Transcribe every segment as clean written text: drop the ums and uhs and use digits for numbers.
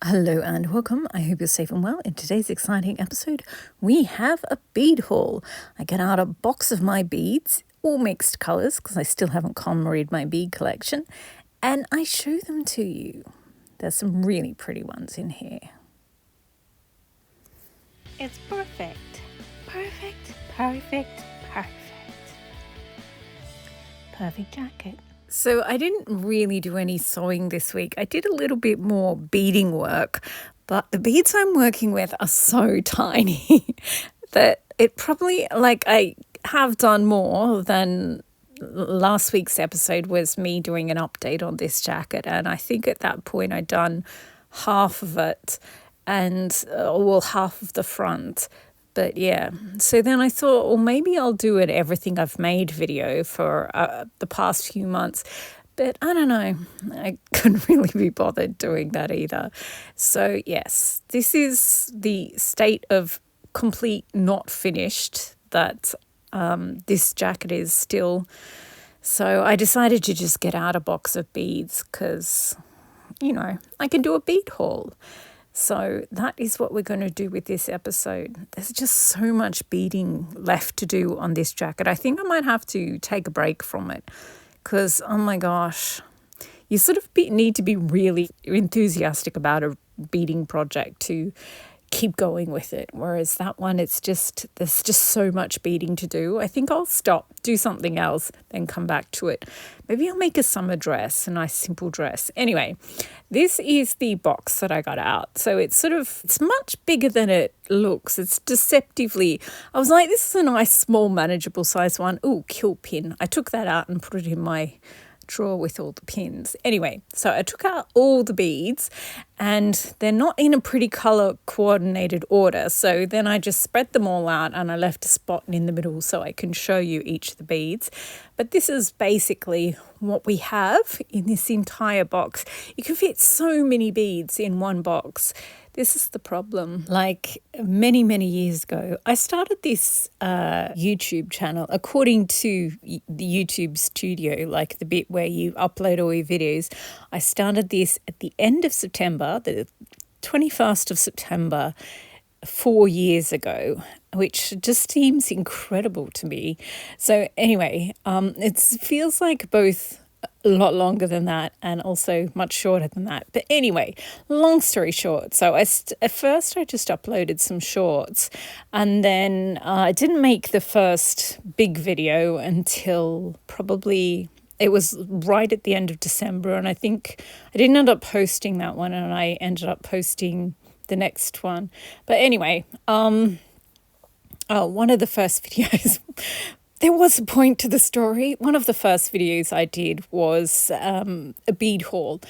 Hello and welcome. I hope you're safe and well. In today's exciting episode, we have a bead haul. I get out a box of my beads, all mixed colours because I still haven't KonMari'd my bead collection, and I show them to you. There's some really pretty ones in here. It's perfect. Perfect, perfect, perfect. Perfect jacket. So I didn't really do any sewing this week. I did a little bit more beading work, but the beads I'm working with are so tiny that it probably, I have done more than last week's episode was me doing an update on this jacket. And I think at that point I'd done half of it and, half of the front. But yeah, so then I thought, well, maybe I'll do an everything I've made video for the past few months. But I don't know, I couldn't really be bothered doing that either. So yes, this is the state of complete not finished that this jacket is still. So I decided to just get out a box of beads because, I can do a bead haul. So that is what we're going to do with this episode. There's just so much beading left to do on this jacket. I think I might have to take a break from it because, oh my gosh, you sort of need to be really enthusiastic about a beading project to keep going with it. Whereas that one, there's just so much beading to do. I think I'll stop, do something else, then come back to it. Maybe I'll make a summer dress, a nice simple dress. Anyway, this is the box that I got out. So it's much bigger than it looks. It's deceptively, I was like, this is a nice, small, manageable size one. Ooh, kill pin. I took that out and put it in my drawer with all the pins. Anyway, so I took out all the beads and they're not in a pretty color coordinated order. So then I just spread them all out and I left a spot in the middle so I can show you each of the beads. But this is basically what we have in this entire box. You can fit so many beads in one box. This is the problem. Like many, many years ago, I started this YouTube channel according to the YouTube studio, like the bit where you upload all your videos. I started this at the end of September, the 21st of September, 4 years ago, which just seems incredible to me. So anyway, it feels like both a lot longer than that and also much shorter than that. But anyway, long story short, so at first I just uploaded some shorts and then I didn't make the first big video until probably it was right at the end of December, and I think I didn't end up posting that one and I ended up posting the next one. But anyway, one of the first videos there was a point to the story. One of the first videos I did was a bead haul.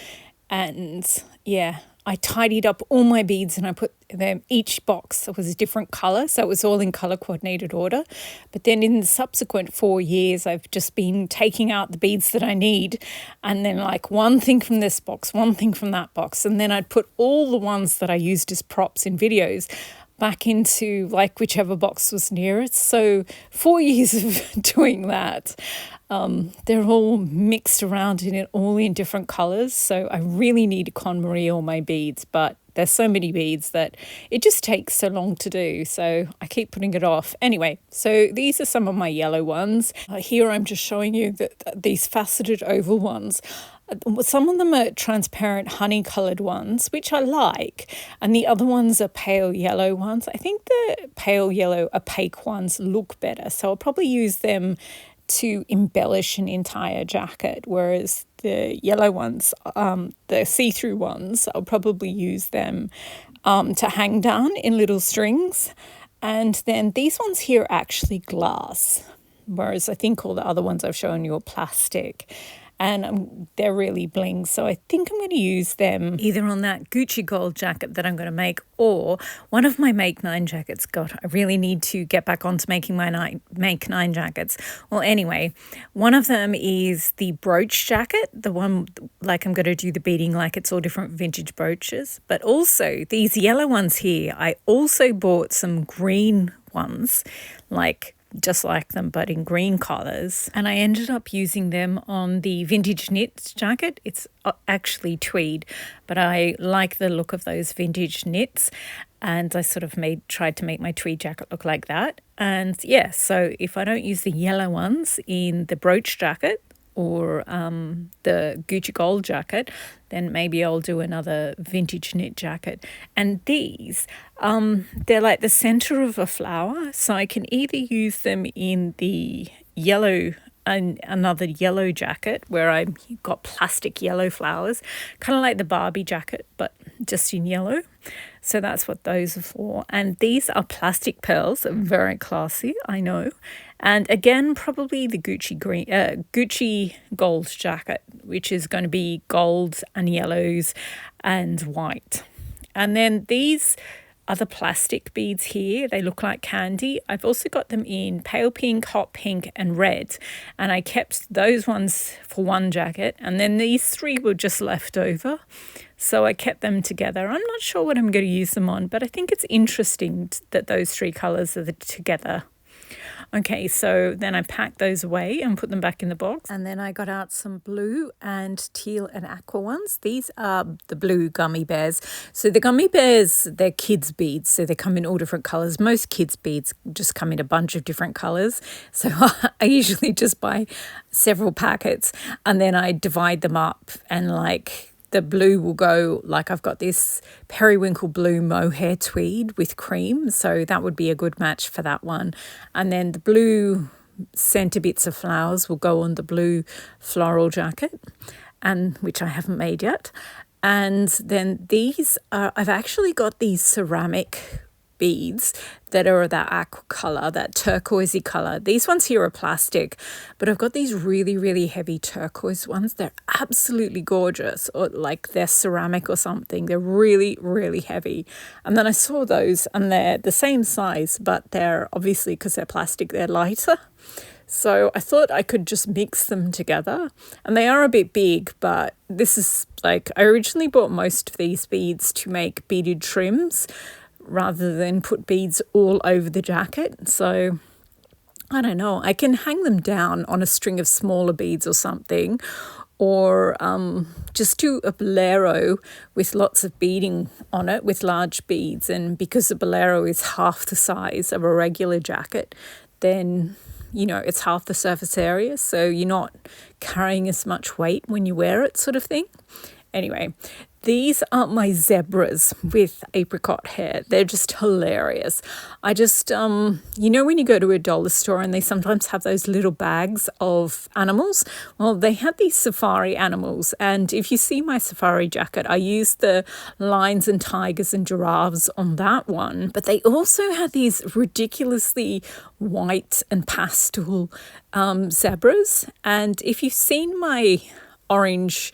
And yeah, I tidied up all my beads and I put them, each box was a different colour. So it was all in colour coordinated order. But then in the subsequent 4 years, I've just been taking out the beads that I need. And then like one thing from this box, one thing from that box. And then I'd put all the ones that I used as props in videos back into like whichever box was nearest. So 4 years of doing that. They're all mixed around in it, all in different colours. So I really need to KonMari all my beads, but there's so many beads that it just takes so long to do. So I keep putting it off. Anyway, so these are some of my yellow ones. Here I'm just showing you that these faceted oval ones. Some of them are transparent honey coloured ones, which I like, and the other ones are pale yellow ones. I think the pale yellow opaque ones look better, so I'll probably use them to embellish an entire jacket, whereas the yellow ones, the see-through ones, I'll probably use them to hang down in little strings. And then these ones here are actually glass, whereas I think all the other ones I've shown you are plastic. And they're really bling. So I think I'm going to use them either on that Gucci gold jacket that I'm going to make or one of my Make 9 jackets. God, I really need to get back onto making my Make 9 jackets. Well, anyway, one of them is the brooch jacket, the one like I'm going to do the beading like it's all different vintage brooches. But also these yellow ones here, I also bought some green ones like just like them, but in green colours. And I ended up using them on the vintage knits jacket. It's actually tweed, but I like the look of those vintage knits. And I sort of tried to make my tweed jacket look like that. And yeah, so if I don't use the yellow ones in the brooch jacket, or the Gucci Gold jacket, then maybe I'll do another vintage knit jacket. And these, they're like the center of a flower, so I can either use them in the yellow and another yellow jacket where I've got plastic yellow flowers, kind of like the Barbie jacket, but just in yellow. So that's what those are for. And these are plastic pearls, very classy, I know. And again, probably the Gucci Gold jacket, which is going to be golds and yellows and white. And then these are the plastic beads here. They look like candy. I've also got them in pale pink, hot pink, and red. And I kept those ones for one jacket. And then these three were just left over. So I kept them together. I'm not sure what I'm going to use them on, but I think it's interesting that those three colours are together. Okay, so then I packed those away and put them back in the box. And then I got out some blue and teal and aqua ones. These are the blue gummy bears. So the gummy bears, they're kids' beads. So they come in all different colours. Most kids' beads just come in a bunch of different colours. So I usually just buy several packets and then I divide them up, and like the blue will go, like I've got this periwinkle blue mohair tweed with cream, so that would be a good match for that one. And then the blue centre bits of flowers will go on the blue floral jacket, and which I haven't made yet. And then these are, I've actually got these ceramic beads that are that aqua colour, that turquoisey colour. These ones here are plastic, but I've got these really, really heavy turquoise ones. They're absolutely gorgeous, or like they're ceramic or something. They're really, really heavy. And then I saw those and they're the same size, but they're obviously, because they're plastic, they're lighter. So I thought I could just mix them together, and they are a bit big, but this is like, I originally bought most of these beads to make beaded trims rather than put beads all over the jacket. So I don't know, I can hang them down on a string of smaller beads or something, or just do a bolero with lots of beading on it with large beads. And because the bolero is half the size of a regular jacket, then it's half the surface area, so you're not carrying as much weight when you wear it, sort of thing. Anyway, these are my zebras with apricot hair. They're just hilarious. I just, when you go to a dollar store and they sometimes have those little bags of animals, well, they had these safari animals. And if you see my safari jacket, I used the lions and tigers and giraffes on that one. But they also had these ridiculously white and pastel zebras. And if you've seen my orange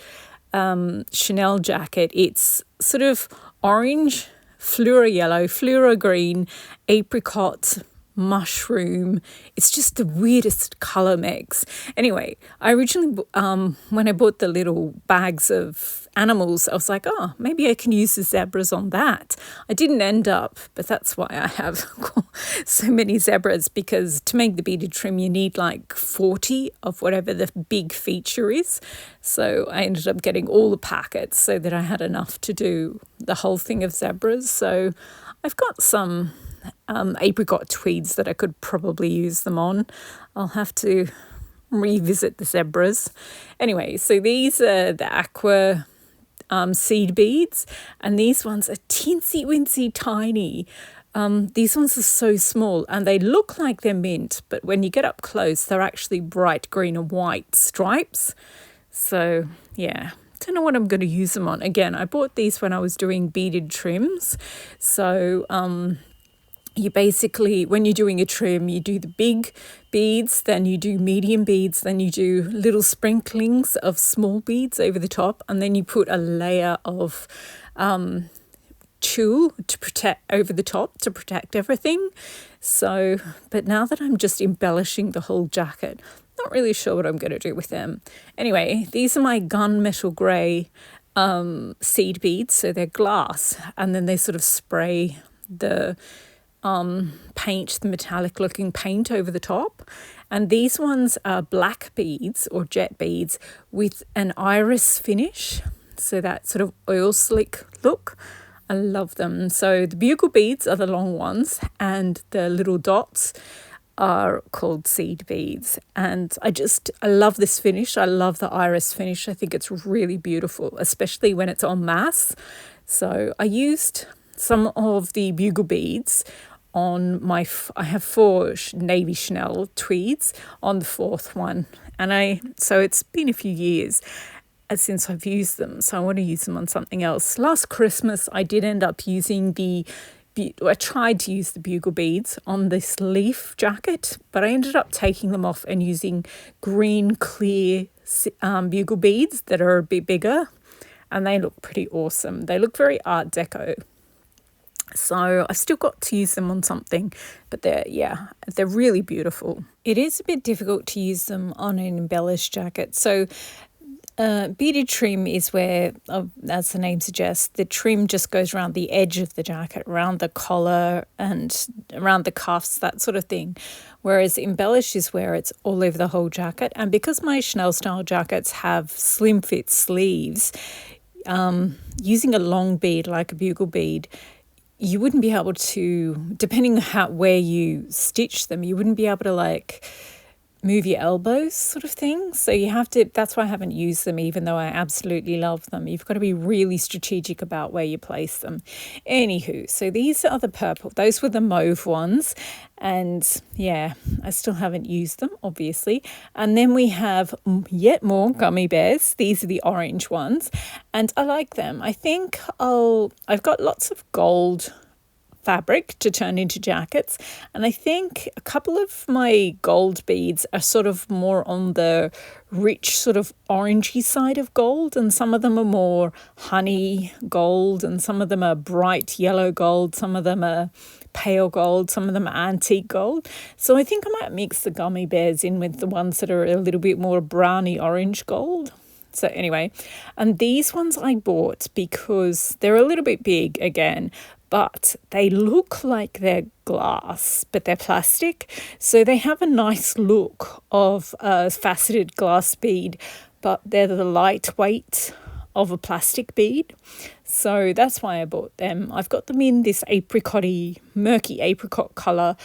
Chanel jacket, it's sort of orange, fluoro yellow, fluoro green, apricot, mushroom. It's just the weirdest color mix. Anyway, I originally when I bought the little bags of animals, I was like, oh, maybe I can use the zebras on that. I didn't end up, but that's why I have so many zebras, because to make the beaded trim you need like 40 of whatever the big feature is. So I ended up getting all the packets so that I had enough to do the whole thing of zebras. So I've got some apricot tweeds that I could probably use them on. I'll have to revisit the zebras. Anyway, so these are the aqua seed beads, and these ones are teensy wincy tiny. These ones are so small and they look like they're mint, but when you get up close they're actually bright green and white stripes. So yeah, don't know what I'm going to use them on. Again, I bought these when I was doing beaded trims. So you basically, when you're doing a trim, you do the big beads, then you do medium beads, then you do little sprinklings of small beads over the top, and then you put a layer of tulle to protect over the top to protect everything. So, but now that I'm just embellishing the whole jacket, not really sure what I'm going to do with them. Anyway, these are my gunmetal grey seed beads. So they're glass, and then they sort of spray the paint, the metallic looking paint over the top. And these ones are black beads or jet beads with an iris finish. So that sort of oil slick look. I love them. So the bugle beads are the long ones and the little dots are called seed beads. And I love this finish. I love the iris finish. I think it's really beautiful, especially when it's en masse. So I used some of the bugle beads on I have 4 navy Chanel tweeds on the 4th one. So it's been a few years since I've used them. So I want to use them on something else. Last Christmas, I did end up using I tried to use the bugle beads on this leaf jacket, but I ended up taking them off and using green clear bugle beads that are a bit bigger, and they look pretty awesome. They look very Art Deco. So I still got to use them on something, but they're really beautiful. It is a bit difficult to use them on an embellished jacket. So beaded trim is where, as the name suggests, the trim just goes around the edge of the jacket, around the collar and around the cuffs, that sort of thing. Whereas embellish is where it's all over the whole jacket. And because my Chanel style jackets have slim fit sleeves, using a long bead like a bugle bead, you wouldn't be able to, depending on where you stitch them, you wouldn't be able to move your elbows sort of thing. So you have to, that's why I haven't used them, even though I absolutely love them. You've got to be really strategic about where you place them. Anywho, so these are the purple. Those were the mauve ones. And yeah, I still haven't used them, obviously. And then we have yet more gummy bears. These are the orange ones. And I like them. I think I've got lots of gold fabric to turn into jackets, and I think a couple of my gold beads are sort of more on the rich sort of orangey side of gold, and some of them are more honey gold, and some of them are bright yellow gold, some of them are pale gold, some of them are antique gold. So I think I might mix the gummy bears in with the ones that are a little bit more browny orange gold. So anyway, and these ones I bought because they're a little bit big again, but they look like they're glass, but they're plastic. So they have a nice look of a faceted glass bead, but they're the lightweight of a plastic bead. So that's why I bought them. I've got them in this murky apricot colour.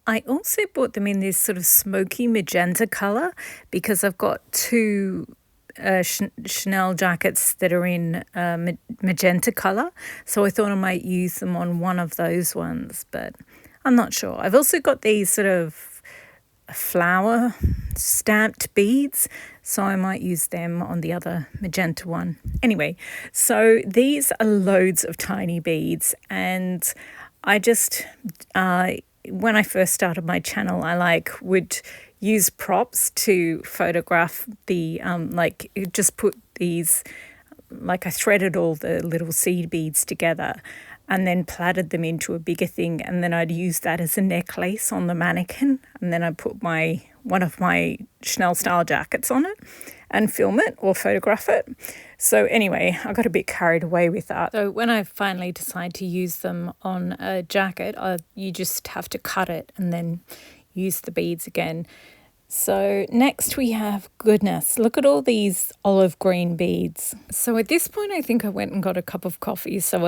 I also bought them in this sort of smoky magenta colour because I've got 2 Chanel jackets that are in magenta colour, so I thought I might use them on one of those ones, but I'm not sure. I've also got these sort of flower stamped beads, so I might use them on the other magenta one. Anyway, so these are loads of tiny beads, and I just when I first started my channel, I would use props to photograph the just put these, I threaded all the little seed beads together and then plaited them into a bigger thing, and then I'd use that as a necklace on the mannequin, and then I'd put one of my Chanel style jackets on it and film it or photograph it. So anyway, I got a bit carried away with that. So when I finally decide to use them on a jacket, you just have to cut it and then use the beads again. So next we have, goodness, look at all these olive green beads. So at this point, I think I went and got a cup of coffee. So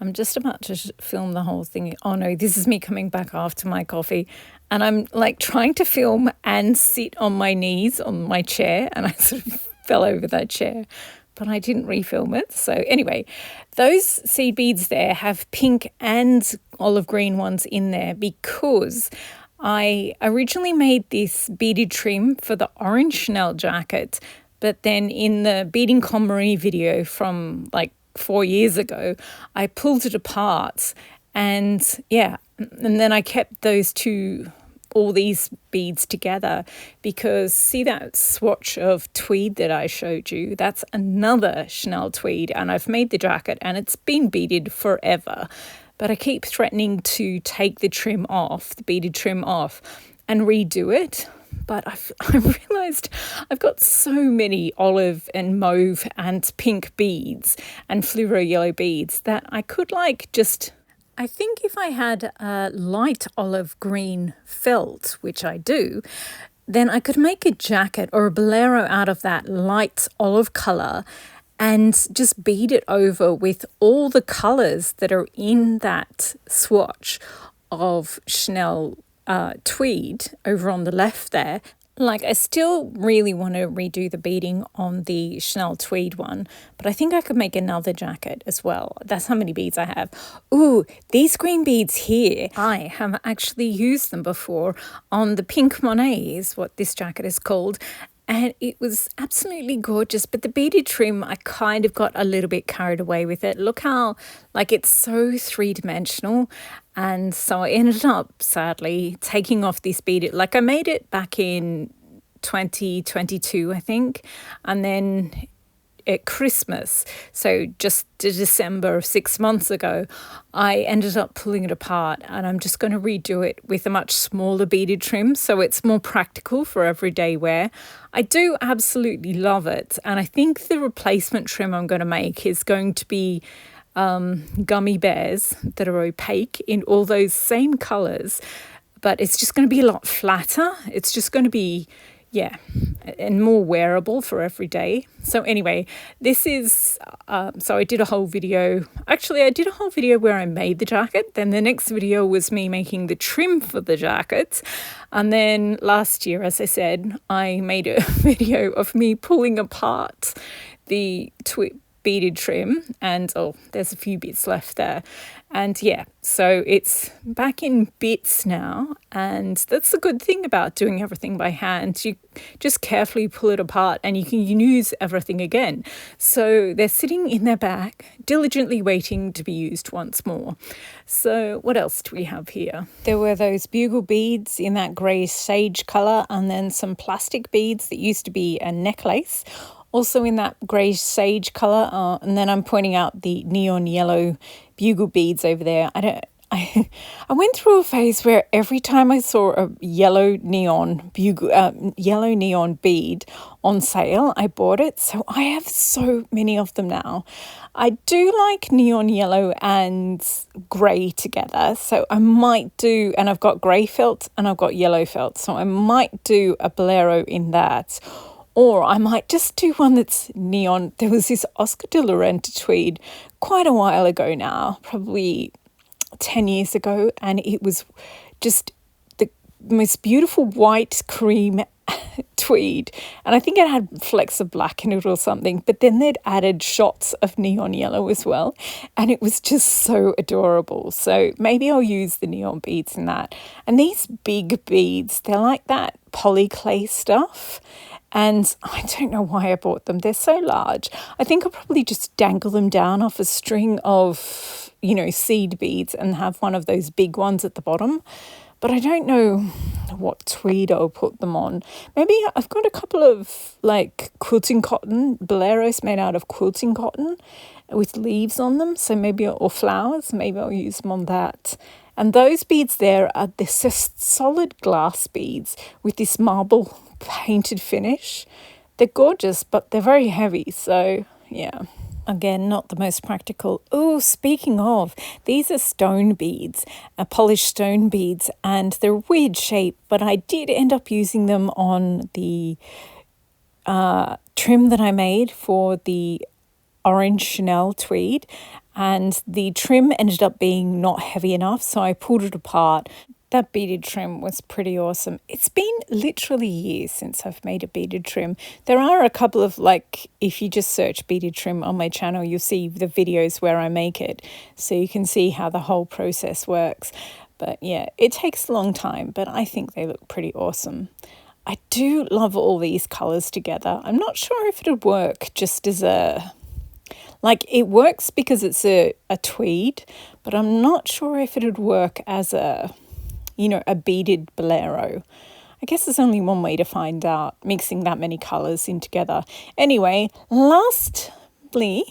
I'm just about to film the whole thing. Oh no, this is me coming back after my coffee. And I'm trying to film and sit on my knees on my chair. And I sort of fell over that chair, but I didn't refilm it. So anyway, those seed beads there have pink and olive green ones in there because I originally made this beaded trim for the orange Chanel jacket, but then in the beading KonMari video from 4 years ago, I pulled it apart and then I kept all these beads together because see that swatch of tweed that I showed you? That's another Chanel tweed, and I've made the jacket and it's been beaded forever. But I keep threatening to take the trim off, the beaded trim off, and redo it. But I realised I've got so many olive and mauve and pink beads and fluoro yellow beads that I could just I think if I had a light olive green felt, which I do, then I could make a jacket or a bolero out of that light olive colour and just bead it over with all the colours that are in that swatch of Chanel tweed over on the left there. Like, I still really want to redo the beading on the Chanel tweed one, but I think I could make another jacket as well. That's how many beads I have. Ooh, these green beads here, I have actually used them before on the Pink Monet is what this jacket is called. And it was absolutely gorgeous, but the beaded trim, I kind of got a little bit carried away with it. Look how, like, it's so three-dimensional. And so I ended up, sadly, taking off this beaded, like I made it back in 2022, I think. And then at Christmas, so just December of 6 months ago, I ended up pulling it apart, and I'm just going to redo it with a much smaller beaded trim so it's more practical for everyday wear. I do absolutely love it, and I think the replacement trim I'm going to make is going to be gummy bears that are opaque in all those same colours, but it's just going to be a lot flatter. It's just going to be, yeah, and more wearable for every day. So anyway, this is, so I did a whole video. Actually, I did a whole video where I made the jacket. Then the next video was me making the trim for the jacket. And then last year, as I said, I made a video of me pulling apart the beaded trim, and oh, there's a few bits left there. And yeah, so it's back in bits now, and that's the good thing about doing everything by hand. You just carefully pull it apart and you can use everything again. So they're sitting in their bag, diligently waiting to be used once more. So what else do we have here? There were those bugle beads in that grey sage colour, and then some plastic beads that used to be a necklace, also in that grey sage colour, and then I'm pointing out the neon yellow bugle beads over there. I went through a phase where every time I saw a yellow neon bead on sale, I bought it. So I have so many of them now. I do like neon yellow and grey together, so I might do, and I've got grey felt and I've got yellow felt, so I might do a bolero in that. Or I might just do one that's neon. There was this Oscar de la Renta tweed quite a while ago now, probably 10 years ago, and it was just the most beautiful white cream tweed. And I think it had flecks of black in it or something, but then they'd added shots of neon yellow as well, and it was just so adorable. So maybe I'll use the neon beads in that. And these big beads, they're like that polyclay stuff. And I don't know why I bought them. They're so large. I think I'll probably just dangle them down off a string of, seed beads and have one of those big ones at the bottom. But I don't know what tweed I'll put them on. Maybe I've got a couple of quilting cotton, boleros made out of quilting cotton with leaves on them. So maybe, or flowers, maybe I'll use them on that. And those beads there are this solid glass beads with this marble painted finish. They're gorgeous, but they're very heavy. So yeah, again, not the most practical. Oh, speaking of, these are stone beads, polished stone beads, and they're weird shape, but I did end up using them on the trim that I made for the orange Chanel tweed, and the trim ended up being not heavy enough, so I pulled it apart. That beaded trim was pretty awesome. It's been literally years since I've made a beaded trim. There are a couple of, if you just search beaded trim on my channel, you'll see the videos where I make it, so you can see how the whole process works. But yeah, it takes a long time, but I think they look pretty awesome. I do love all these colours together. I'm not sure if it'd work just as it works because it's a tweed, but I'm not sure if it'd work as a beaded bolero. I guess there's only one way to find out, mixing that many colours in together. Anyway, lastly,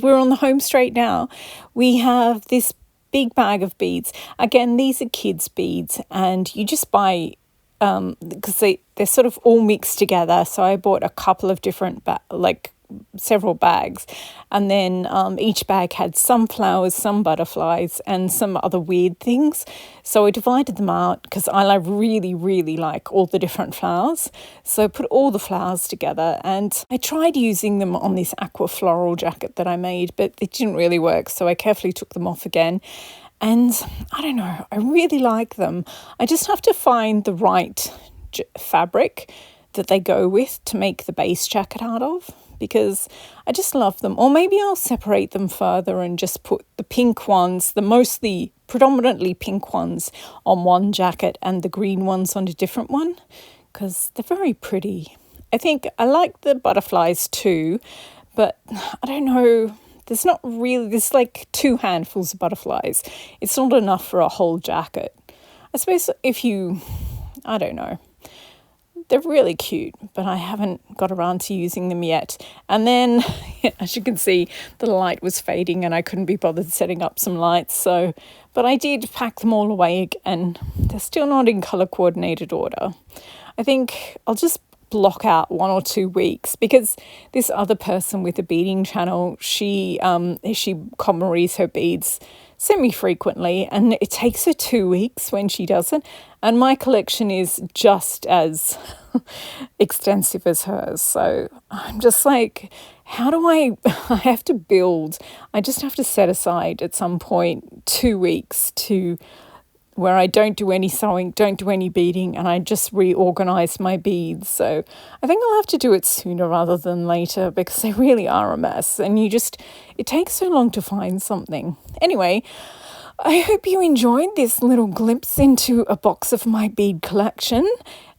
we're on the home straight now. We have this big bag of beads. Again, these are kids' beads, and you just buy, because they're sort of all mixed together. So I bought a couple of different several bags, and then each bag had some flowers, some butterflies, and some other weird things. So I divided them out because I really like all the different flowers. So I put all the flowers together, and I tried using them on this aqua floral jacket that I made, but it didn't really work. So I carefully took them off again. And I don't know, I really like them. I just have to find the right fabric that they go with to make the base jacket out of, because I just love them. Or maybe I'll separate them further and just put the pink ones, the mostly predominantly pink ones, on one jacket and the green ones on a different one, because they're very pretty. I think I like the butterflies too, but I don't know. There's like 2 handfuls of butterflies. It's not enough for a whole jacket. I suppose I don't know. They're really cute, but I haven't got around to using them yet. And then, as you can see, the light was fading and I couldn't be bothered setting up some lights. But I did pack them all away and they're still not in colour coordinated order. I think I'll just block out 1 or 2 weeks, because this other person with the beading channel, she commeries her beads semi-frequently, and it takes her 2 weeks when she does it, and my collection is just as extensive as hers. So I'm just like, how do I have to build, I just have to set aside at some point 2 weeks to where I don't do any sewing, don't do any beading, and I just reorganize my beads. So I think I'll have to do it sooner rather than later, because they really are a mess, and it takes so long to find something. Anyway, I hope you enjoyed this little glimpse into a box of my bead collection,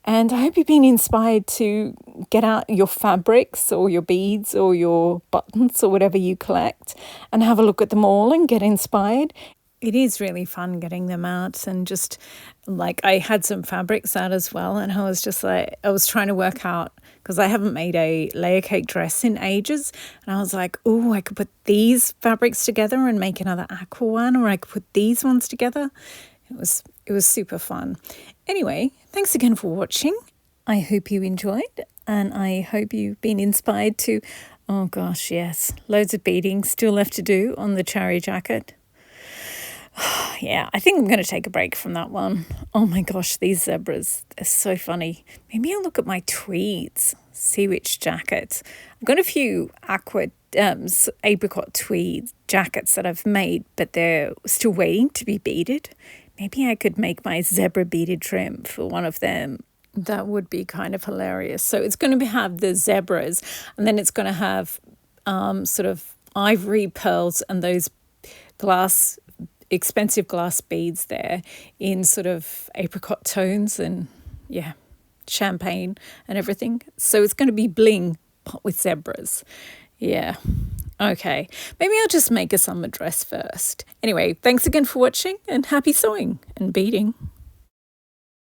and I hope you've been inspired to get out your fabrics or your beads or your buttons or whatever you collect and have a look at them all and get inspired. It is really fun getting them out, and just like I had some fabrics out as well, and I was just like, I was trying to work out, because I haven't made a layer cake dress in ages, and I was like, oh, I could put these fabrics together and make another aqua one, or I could put these ones together. It was super fun. Anyway, thanks again for watching. I hope you enjoyed, and I hope you've been inspired to, oh gosh, yes, loads of beading still left to do on the cherry jacket. Yeah, I think I'm going to take a break from that one. Oh my gosh, these zebras, they're so funny. Maybe I'll look at my tweeds, see which jackets. I've got a few apricot tweed jackets that I've made, but they're still waiting to be beaded. Maybe I could make my zebra beaded trim for one of them. That would be kind of hilarious. So it's going to have the zebras, and then it's going to have sort of ivory pearls and those expensive glass beads there in sort of apricot tones and champagne and everything. So it's going to be bling with zebras. Yeah. Okay. Maybe I'll just make a summer dress first. Anyway, thanks again for watching, and happy sewing and beading.